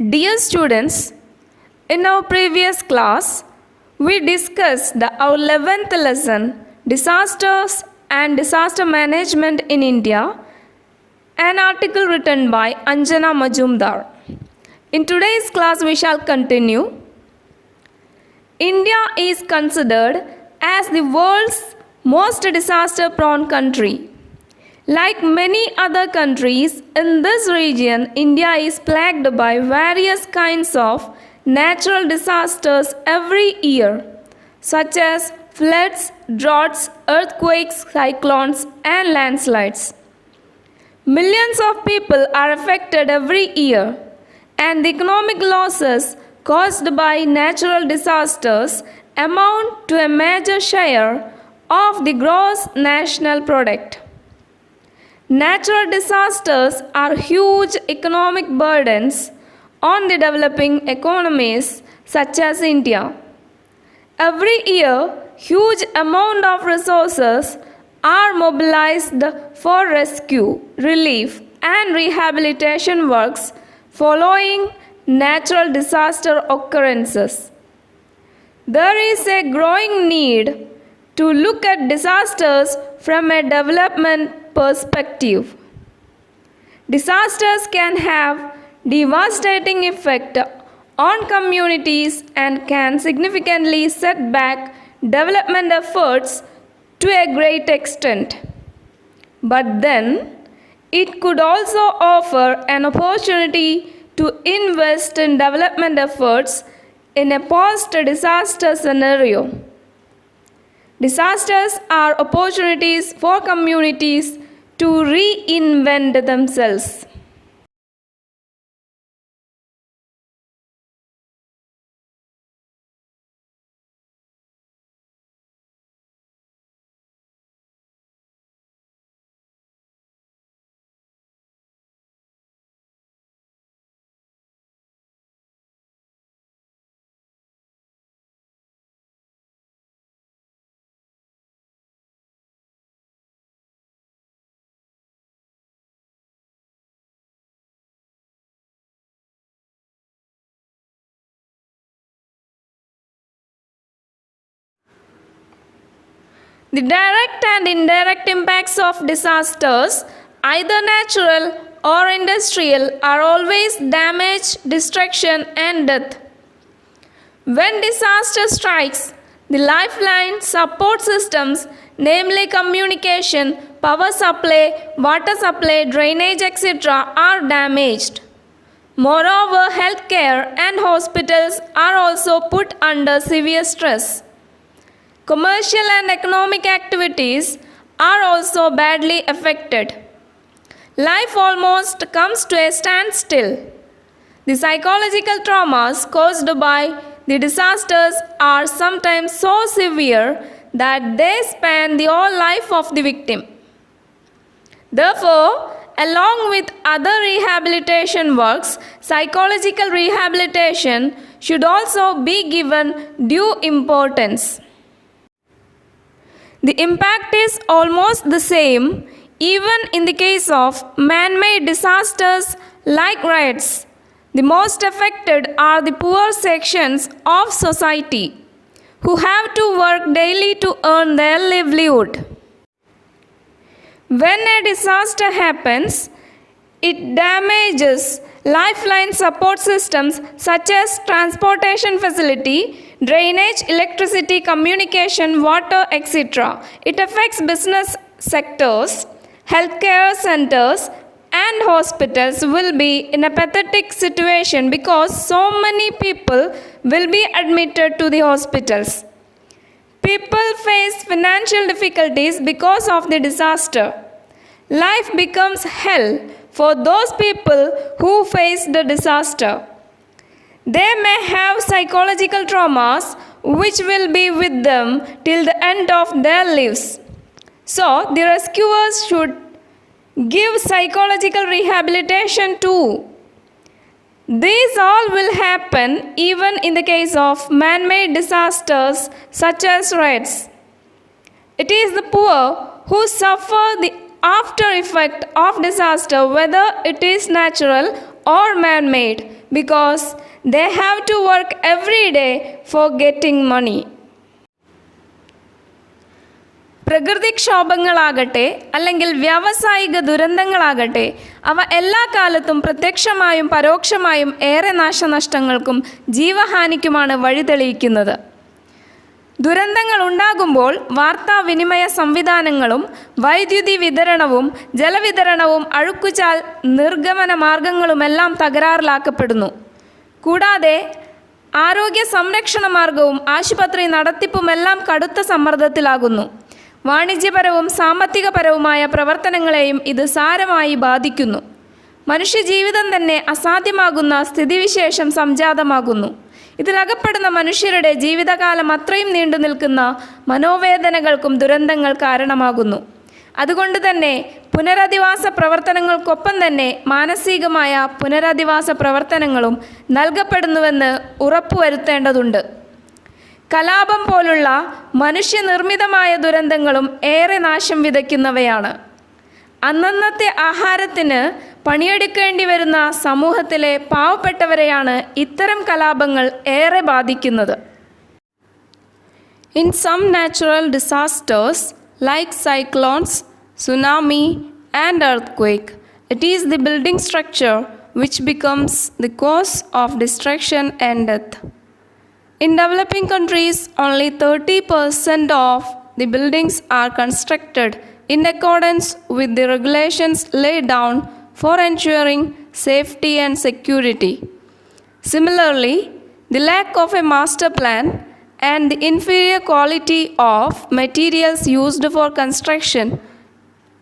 Dear students, in our previous class, we discussed our 11th lesson, Disasters and Disaster Management in India, an article written by Anjana Majumdar. In today's class, we shall continue. India is considered as the world's most disaster-prone country. Like many other countries in this region, India is plagued by various kinds of natural disasters every year, such as floods, droughts, earthquakes, cyclones, and landslides. Millions of people are affected every year, and the economic losses caused by natural disasters amount to a major share of the gross national product. Natural disasters are huge economic burdens on the developing economies such as India. Every year, huge amount of resources are mobilized for rescue, relief, and rehabilitation works following natural disaster occurrences. There is a growing need to look at disasters from a development perspective. Disasters can have devastating effect on communities and can significantly set back development efforts to a great extent. But then, it could also offer an opportunity to invest in development efforts in a post-disaster scenario. Disasters are opportunities for communities to reinvent themselves. The direct and indirect impacts of disasters, either natural or industrial, are always damage, destruction, and death. When disaster strikes, the lifeline support systems, namely communication, power supply, water supply, drainage, etc., are damaged. Moreover, healthcare and hospitals are also put under severe stress. Commercial and economic activities are also badly affected. Life almost comes to a standstill. The psychological traumas caused by the disasters are sometimes so severe that they span the whole life of the victim. Therefore, along with other rehabilitation works, psychological rehabilitation should also be given due importance. The impact is almost the same even in the case of man-made disasters like riots. The most affected are the poor sections of society who have to work daily to earn their livelihood. When a disaster happens, it damages lifeline support systems such as transportation facility, drainage, electricity, communication, water, etc. It affects business sectors, healthcare centers, and hospitals will be in a pathetic situation because so many people will be admitted to the hospitals. People face financial difficulties because of the disaster. Life becomes hell for those people who face the disaster. They may have psychological traumas which will be with them till the end of their lives. So, the rescuers should give psychological rehabilitation too. These all will happen even in the case of man-made disasters such as riots. It is the poor who suffer the after effect of disaster, whether it is natural or man-made because they have to work every day for getting money. പ്രകൃതിക്ഷോഭങ്ങളാകട്ടെ അല്ലെങ്കിൽ വ്യാവസായിക ദുരന്തങ്ങളാകട്ടെ അവ എല്ലാ കാലത്തും പ്രത്യക്ഷമായും പരോക്ഷമായും ഏറെ നാശനഷ്ടങ്ങൾക്കും ജീവഹാനിക്കുമാണ് വഴിതെളിയിക്കുന്നത്. ദുരന്തങ്ങൾ ഉണ്ടാകുമ്പോൾ വാർത്താവിനിമയ സംവിധാനങ്ങളും വൈദ്യുതി വിതരണവും ജലവിതരണവും അഴുക്കുചാൽ നിർഗമന മാർഗങ്ങളുമെല്ലാം തകരാറിലാക്കപ്പെടുന്നു. കൂടാതെ ആരോഗ്യ സംരക്ഷണ മാർഗവും ആശുപത്രി നടത്തിപ്പുമെല്ലാം കടുത്ത സമ്മർദ്ദത്തിലാകുന്നു. വാണിജ്യപരവും സാമ്പത്തികപരവുമായ പ്രവർത്തനങ്ങളെയും ഇത് സാരമായി ബാധിക്കുന്നു. മനുഷ്യജീവിതം തന്നെ അസാധ്യമാകുന്ന സ്ഥിതിവിശേഷം സംജാതമാകുന്നു. ഇതിലകപ്പെടുന്ന മനുഷ്യരുടെ ജീവിതകാലം അത്രയും നീണ്ടു നിൽക്കുന്ന മനോവേദനകൾക്കും ദുരന്തങ്ങൾ കാരണമാകുന്നു. അതുകൊണ്ട് തന്നെ പുനരധിവാസ പ്രവർത്തനങ്ങൾക്കൊപ്പം തന്നെ മാനസികമായ പുനരധിവാസ പ്രവർത്തനങ്ങളും നൽകപ്പെടുന്നുവെന്ന് ഉറപ്പുവരുത്തേണ്ടതുണ്ട്. കലാപം പോലുള്ള മനുഷ്യനിർമ്മിതമായ ദുരന്തങ്ങളും ഏറെ നാശം വിതയ്ക്കുന്നവയാണ്. അന്നന്നത്തെ ആഹാരത്തിന് പണിയെടുക്കേണ്ടി വരുന്ന സമൂഹത്തിലെ പാവപ്പെട്ടവരെയാണ് ഇത്തരം കലാപങ്ങൾ ഏറെ ബാധിക്കുന്നത്. In some natural disasters like cyclones, tsunami and earthquake, it is the building structure which becomes the cause of destruction and death. In developing countries, only 30% of the buildings are constructed in accordance with the regulations laid down for ensuring safety and security. Similarly, the lack of a master plan and the inferior quality of materials used for construction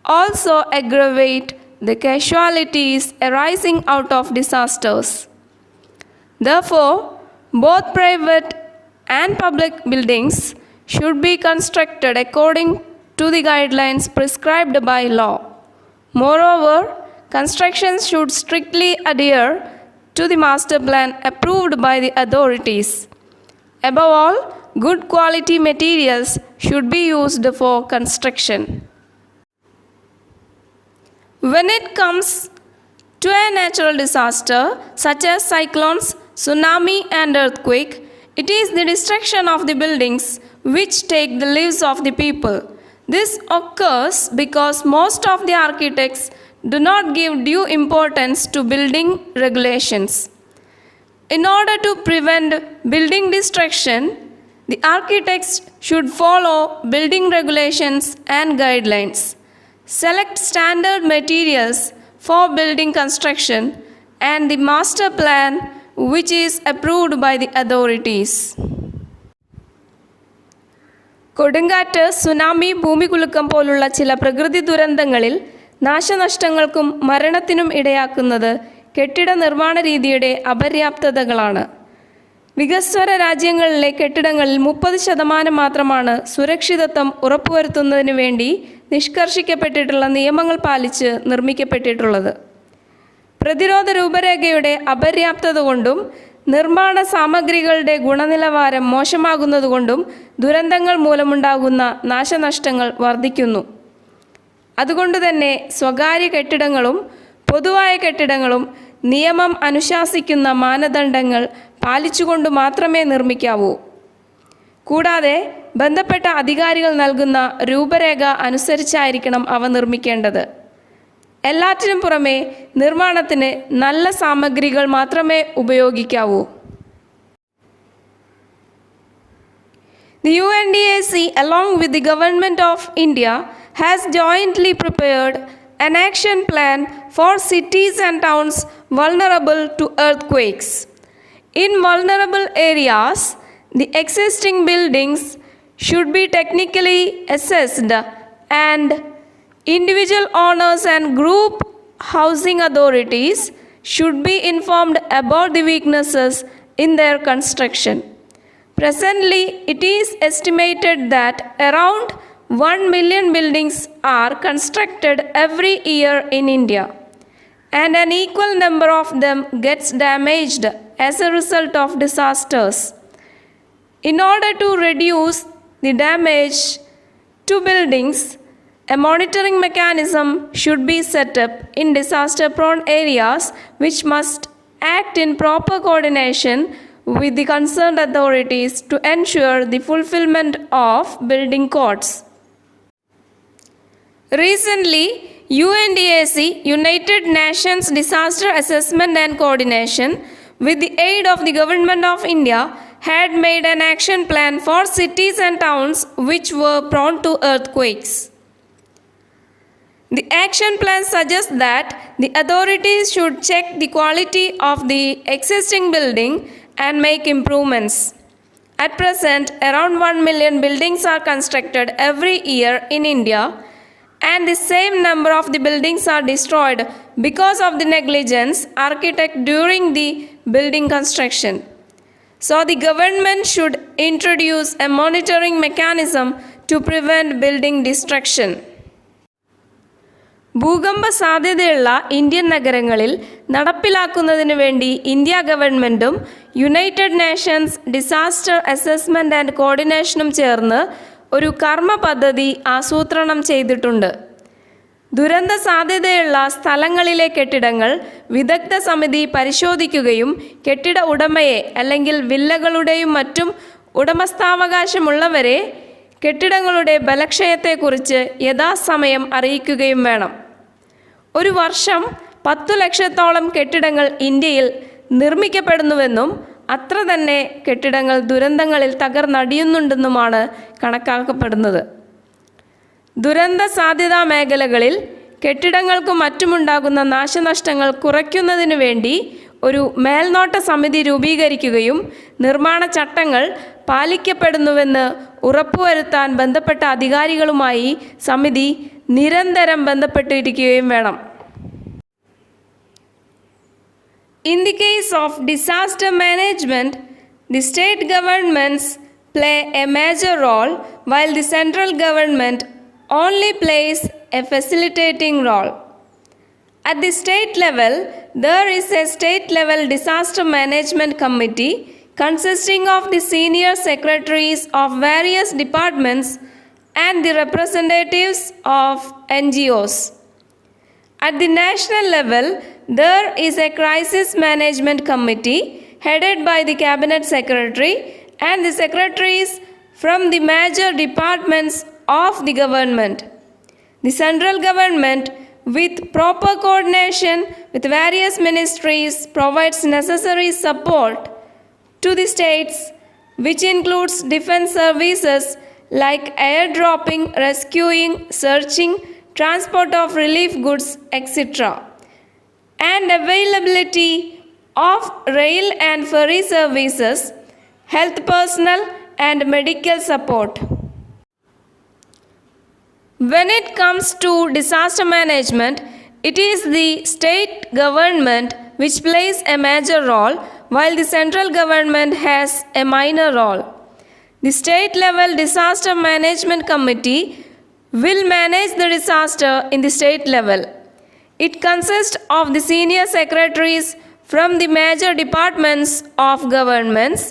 also aggravate the casualties arising out of disasters. Therefore, both private and public buildings should be constructed according to the guidelines prescribed by law. Moreover, constructions should strictly adhere to the master plan approved by the authorities. Above all, good quality materials should be used for construction. When it comes to a natural disaster such as cyclones, tsunami and earthquake, it is the destruction of the buildings which take the lives of the people. This occurs because most of the architects do not give due importance to building regulations. In order to prevent building destruction, the architects should follow building regulations and guidelines, select standard materials for building construction, and the master plan which is approved by the authorities. കൊടുങ്കാറ്റ്, tsunami, ഭൂമികുലുക്കം പോലുള്ള ചില പ്രകൃതി ദുരന്തങ്ങളിൽ നാശനഷ്ടങ്ങൾക്കും മരണത്തിനും ഇടയാക്കുന്നത് കെട്ടിട നിർമ്മാണ രീതിയുടെ അപര്യാപ്തതകളാണ്. വികസ്വര രാജ്യങ്ങളിലെ കെട്ടിടങ്ങളിൽ 30% മാത്രമാണ് സുരക്ഷിതത്വം ഉറപ്പുവരുത്തുന്നതിന് വേണ്ടി നിഷ്കർഷിക്കപ്പെട്ടിട്ടുള്ള നിയമങ്ങൾ പാലിച്ച് നിർമ്മിക്കപ്പെട്ടിട്ടുള്ളത്. പ്രതിരോധ രൂപരേഖയുടെ അപര്യാപ്തത കൊണ്ടും നിർമ്മാണ സാമഗ്രികളുടെ ഗുണനിലവാരം മോശമാകുന്നതുകൊണ്ടും ദുരന്തങ്ങൾ മൂലമുണ്ടാകുന്ന നാശനഷ്ടങ്ങൾ വർദ്ധിക്കുന്നു. അതുകൊണ്ടുതന്നെ സ്വകാര്യ കെട്ടിടങ്ങളും പൊതുവായ കെട്ടിടങ്ങളും നിയമം അനുശാസിക്കുന്ന മാനദണ്ഡങ്ങൾ പാലിച്ചുകൊണ്ട് മാത്രമേ നിർമ്മിക്കാവൂ. കൂടാതെ ബന്ധപ്പെട്ട അധികാരികൾ നൽകുന്ന രൂപരേഖ അനുസരിച്ചായിരിക്കണം അവ നിർമ്മിക്കേണ്ടത്. എല്ലാറ്റിനും പുറമെ നിർമ്മാണത്തിന് നല്ല സാമഗ്രികൾ മാത്രമേ ഉപയോഗിക്കാവൂ. The UNDAC, along with the Government of India, has jointly prepared an action plan for cities and towns vulnerable to earthquakes. In vulnerable areas, the existing buildings should be technically assessed and individual owners and group housing authorities should be informed about the weaknesses in their construction. Presently, it is estimated that around 1 million buildings are constructed every year in India, and an equal number of them gets damaged as a result of disasters. In order to reduce the damage to buildings, A monitoring mechanism should be set up in disaster-prone areas, which must act in proper coordination with the concerned authorities to ensure the fulfillment of building codes. Recently, UNDAC, United Nations Disaster Assessment and Coordination, with the aid of the Government of India, had made an action plan for cities and towns which were prone to earthquakes. The action plan suggests that the authorities should check the quality of the existing building and make improvements. At present, around 1 million buildings are constructed every year in India, and the same number of the buildings are destroyed because of the negligence architect during the building construction. So the government should introduce a monitoring mechanism to prevent building destruction. ഭൂകമ്പ സാധ്യതയുള്ള Indian നഗരങ്ങളിൽ നടപ്പിലാക്കുന്നതിന് വേണ്ടി India ഗവൺമെൻറ്റും united nations disaster assessment and കോർഡിനേഷനും ചേർന്ന് ഒരു കർമ്മ പദ്ധതി ആസൂത്രണം ചെയ്തിട്ടുണ്ട്. ദുരന്ത സാധ്യതയുള്ള സ്ഥലങ്ങളിലെ കെട്ടിടങ്ങൾ വിദഗ്ധ സമിതി പരിശോധിക്കുകയും കെട്ടിട ഉടമയെ അല്ലെങ്കിൽ വില്ലകളുടെയും മറ്റും ഉടമസ്ഥാവകാശമുള്ളവരെ കെട്ടിടങ്ങളുടെ ബലക്ഷയത്തെക്കുറിച്ച് യഥാസമയം അറിയിക്കുകയും വേണം. ഒരു വർഷം 10 ലക്ഷത്തോളം കെട്ടിടങ്ങൾ ഇന്ത്യയിൽ നിർമ്മിക്കപ്പെടുന്നുവെന്നും അത്ര തന്നെ കെട്ടിടങ്ങൾ ദുരന്തങ്ങളിൽ തകർന്നടിയുന്നുണ്ടെന്നുമാണ് കണക്കാക്കപ്പെടുന്നത്. ദുരന്ത സാധ്യതാ മേഖലകളിൽ കെട്ടിടങ്ങൾക്കും മറ്റുമുണ്ടാകുന്ന നാശനഷ്ടങ്ങൾ കുറയ്ക്കുന്നതിനു വേണ്ടി ഒരു മേൽനോട്ട സമിതി രൂപീകരിക്കുകയും നിർമ്മാണ ചട്ടങ്ങൾ പാലിക്കപ്പെടുന്നുവെന്ന് ഉറപ്പുവരുത്താൻ ബന്ധപ്പെട്ട അധികാരികളുമായി സമിതി നിരന്തരം ബന്ധപ്പെട്ടിരിക്കുകയും വേണം. In the case of disaster management, the state governments play a major role while the central government only plays a facilitating role. At the state level, there is a state-level disaster management committee consisting of the senior secretaries of various departments and the representatives of NGOs. At the national level, there is a crisis management committee headed by the cabinet secretary and the secretaries from the major departments of the government. The central government, with proper coordination with various ministries, provides necessary support to the states, which includes defense services like airdropping, rescuing, searching, transport of relief goods, etc., and availability of rail and ferry services, health personnel, and medical support. When it comes to disaster management, it is the state government which plays a major role, while the central government has a minor role. The state-level disaster management committee will manage the disaster in the state level. It consists of the senior secretaries from the major departments of governments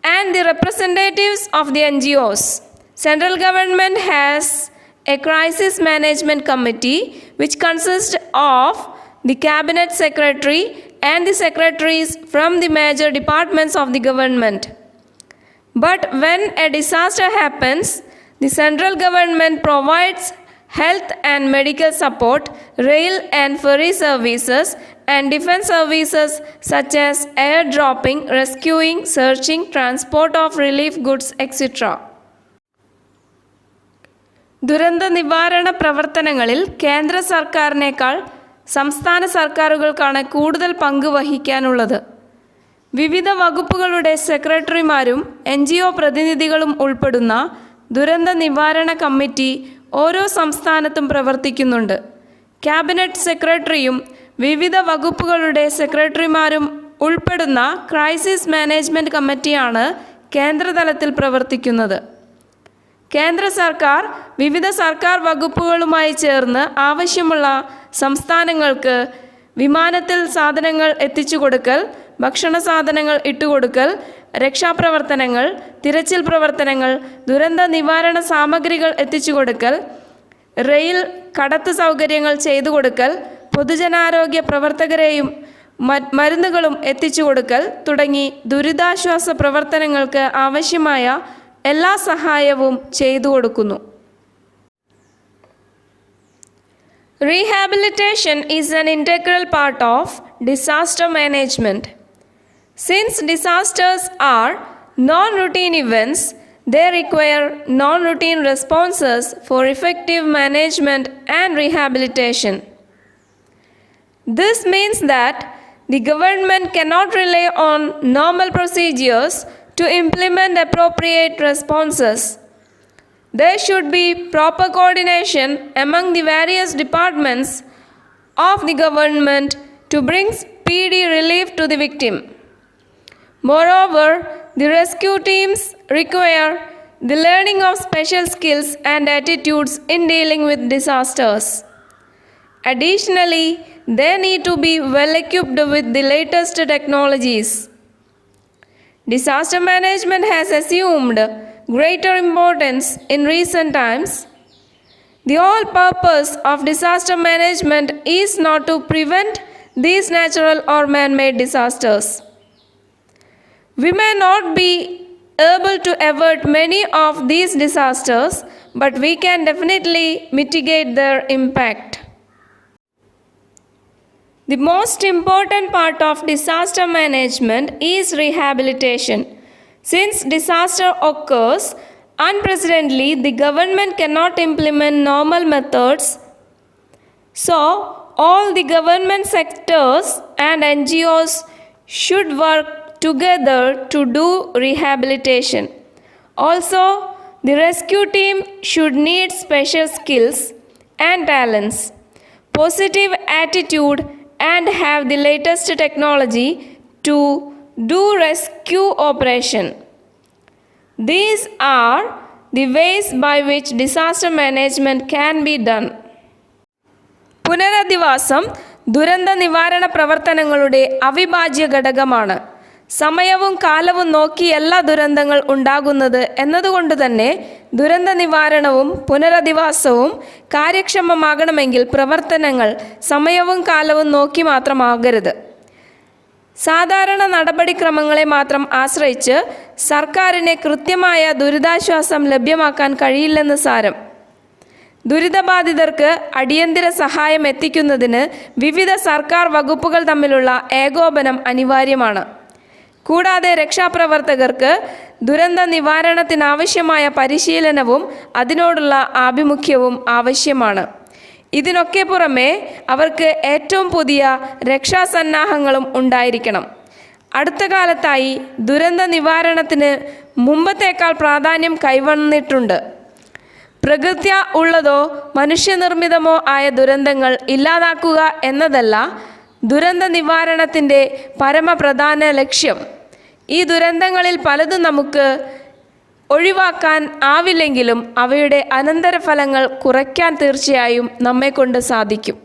and the representatives of the NGOs. Central government has a crisis management committee which consists of the cabinet secretary and the secretaries from the major departments of the government. But when a disaster happens, the central government provides health and medical support, rail and ferry services, and defense services such as airdropping, rescuing, searching, transport of relief goods, etc. ദുരന്ത നിവാരണ പ്രവർത്തനങ്ങളിൽ കേന്ദ്ര സർക്കാരിനേക്കാൾ സംസ്ഥാന സർക്കാരുകൾക്കാണ് കൂടുതൽ പങ്ക് വഹിക്കാനുള്ളത്. വിവിധ വകുപ്പുകളുടെ സെക്രട്ടറിമാരും NGO പ്രതിനിധികളും ഉൾപ്പെടുന്ന ദുരന്ത നിവാരണ കമ്മിറ്റി ഓരോ സംസ്ഥാനത്തും പ്രവർത്തിക്കുന്നുണ്ട്. ക്യാബിനറ്റ് സെക്രട്ടറിയും വിവിധ വകുപ്പുകളുടെ സെക്രട്ടറിമാരും ഉൾപ്പെടുന്ന ക്രൈസിസ് മാനേജ്മെൻറ്റ് കമ്മിറ്റിയാണ് കേന്ദ്രതലത്തിൽ പ്രവർത്തിക്കുന്നത്. കേന്ദ്ര സർക്കാർ വിവിധ സർക്കാർ വകുപ്പുകളുമായി ചേർന്ന് ആവശ്യമുള്ള സംസ്ഥാനങ്ങൾക്ക് വിമാനത്തിൽ സാധനങ്ങൾ എത്തിച്ചു കൊടുക്കൽ, ഭക്ഷണ സാധനങ്ങൾ ഇട്ടുകൊടുക്കൽ, രക്ഷാപ്രവർത്തനങ്ങൾ, തിരച്ചിൽ പ്രവർത്തനങ്ങൾ, ദുരന്ത നിവാരണ സാമഗ്രികൾ എത്തിച്ചു കൊടുക്കൽ, റെയിൽ കടത്ത് സൗകര്യങ്ങൾ ചെയ്തു കൊടുക്കൽ, പൊതുജനാരോഗ്യ പ്രവർത്തകരെയും മരുന്നുകളും എത്തിച്ചു കൊടുക്കൽ തുടങ്ങി ദുരിതാശ്വാസ പ്രവർത്തനങ്ങൾക്ക് ആവശ്യമായ എല്ലാ സഹായവും ചെയ്തു കൊടുക്കുന്നു. Rehabilitation is an integral part of disaster management. Since disasters are non-routine events, they require non-routine responses for effective management and rehabilitation. This means that the government cannot rely on normal procedures to implement appropriate responses. There should be proper coordination among the various departments of the government to bring speedy relief to the victim. Moreover, the rescue teams require the learning of special skills and attitudes in dealing with disasters. Additionally, they need to be well equipped with the latest technologies. Disaster management has assumed greater importance in recent times. The whole purpose of disaster management is not to prevent these natural or man-made disasters. We may not be able to avert many of these disasters, but we can definitely mitigate their impact. The most important part of disaster management is rehabilitation. Since disaster occurs unprecedentedly, the government cannot implement normal methods. So, all the government sectors and NGOs should work together to do rehabilitation. Also, the rescue team should need special skills and talents, positive attitude, and have the latest technology to do rescue operation. These are the ways by which disaster management can be done. പുനരധിവാസം ദുരന്ത നിവാരണ പ്രവർത്തനങ്ങളുടെ അവിഭാജ്യ ഘടകമാണ്. സമയവും കാലവും നോക്കിയല്ല ദുരന്തങ്ങൾ ഉണ്ടാകുന്നത് എന്നതുകൊണ്ട് തന്നെ ദുരന്ത നിവാരണവും പുനരധിവാസവും കാര്യക്ഷമമാകണമെങ്കിൽ പ്രവർത്തനങ്ങൾ സമയവും കാലവും നോക്കി മാത്രമാകരുത്. സാധാരണ നടപടിക്രമങ്ങളെ മാത്രം ആശ്രയിച്ച് സർക്കാരിന് കൃത്യമായ ദുരിതാശ്വാസം ലഭ്യമാക്കാൻ കഴിയില്ലെന്ന് സാരം. ദുരിതബാധിതർക്ക് അടിയന്തര സഹായം എത്തിക്കുന്നതിന് വിവിധ സർക്കാർ വകുപ്പുകൾ തമ്മിലുള്ള ഏകോപനം അനിവാര്യമാണ്. കൂടാതെ രക്ഷാപ്രവർത്തകർക്ക് ദുരന്ത നിവാരണത്തിനാവശ്യമായ പരിശീലനവും അതിനോടുള്ള ആഭിമുഖ്യവും ആവശ്യമാണ്. ഇതിനൊക്കെ പുറമെ അവർക്ക് ഏറ്റവും പുതിയ രക്ഷാസന്നാഹങ്ങളും ഉണ്ടായിരിക്കണം. അടുത്ത കാലത്തായി ദുരന്ത നിവാരണത്തിന് മുമ്പത്തേക്കാൾ പ്രാധാന്യം കൈവന്നിട്ടുണ്ട്. പ്രകൃത്യാ ഉള്ളതോ മനുഷ്യനിർമ്മിതമോ ആയ ദുരന്തങ്ങൾ ഇല്ലാതാക്കുക എന്നതല്ല ദുരന്ത നിവാരണത്തിൻ്റെ പരമപ്രധാന ലക്ഷ്യം. ഈ ദുരന്തങ്ങളിൽ പലതും നമുക്ക് ഒഴിവാക്കാൻ ആവില്ലെങ്കിലും അവയുടെ അനന്തരഫലങ്ങൾ കുറയ്ക്കാൻ തീർച്ചയായും നമ്മെക്കൊണ്ട് സാധിക്കും.